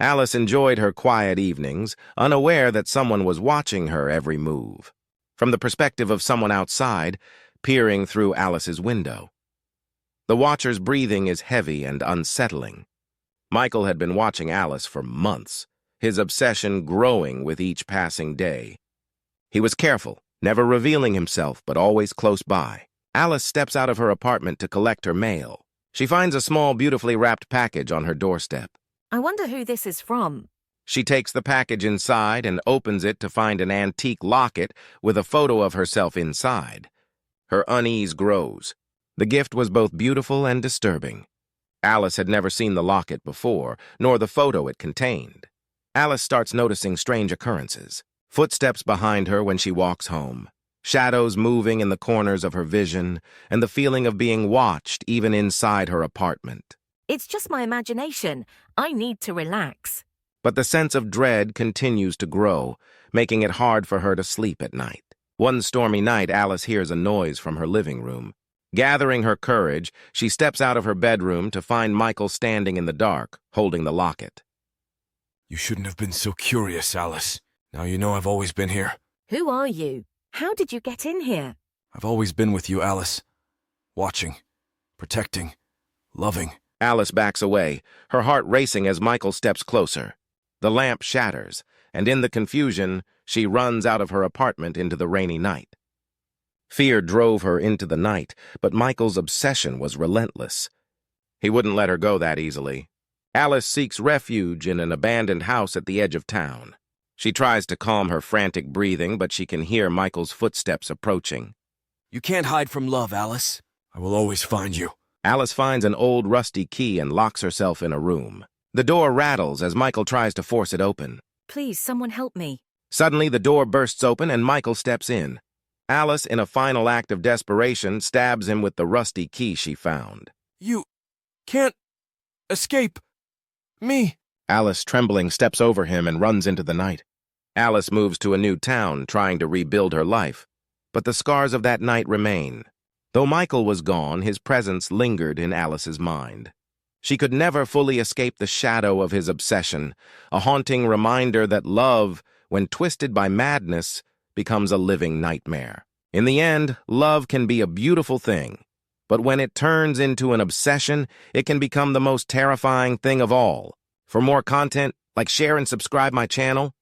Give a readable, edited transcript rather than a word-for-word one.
Alice enjoyed her quiet evenings, unaware that someone was watching her every move. From the perspective of someone outside, peering through Alice's window. The watcher's breathing is heavy and unsettling. Michael had been watching Alice for months, his obsession growing with each passing day. He was careful, never revealing himself, but always close by. Alice steps out of her apartment to collect her mail. She finds a small, beautifully wrapped package on her doorstep. I wonder who this is from. She takes the package inside and opens it to find an antique locket with a photo of herself inside. Her unease grows. The gift was both beautiful and disturbing. Alice had never seen the locket before, nor the photo it contained. Alice starts noticing strange occurrences. Footsteps behind her when she walks home. Shadows moving in the corners of her vision, and the feeling of being watched even inside her apartment. It's just my imagination. I need to relax. But the sense of dread continues to grow, making it hard for her to sleep at night. One stormy night, Alice hears a noise from her living room. Gathering her courage, she steps out of her bedroom to find Michael standing in the dark, holding the locket. You shouldn't have been so curious, Alice. Now you know I've always been here. Who are you? How did you get in here? I've always been with you, Alice. Watching, protecting, loving. Alice backs away, her heart racing as Michael steps closer. The lamp shatters, and in the confusion, she runs out of her apartment into the rainy night. Fear drove her into the night, but Michael's obsession was relentless. He wouldn't let her go that easily. Alice seeks refuge in an abandoned house at the edge of town. She tries to calm her frantic breathing, but she can hear Michael's footsteps approaching. You can't hide from love, Alice. I will always find you. Alice finds an old rusty key and locks herself in a room. The door rattles as Michael tries to force it open. Please, someone help me. Suddenly, the door bursts open and Michael steps in. Alice, in a final act of desperation, stabs him with the rusty key she found. You can't escape me. Alice, trembling, steps over him and runs into the night. Alice moves to a new town, trying to rebuild her life. But the scars of that night remain. Though Michael was gone, his presence lingered in Alice's mind. She could never fully escape the shadow of his obsession, a haunting reminder that love, when twisted by madness, becomes a living nightmare. In the end, love can be a beautiful thing, but when it turns into an obsession, it can become the most terrifying thing of all. For more content, like, share, and subscribe my channel.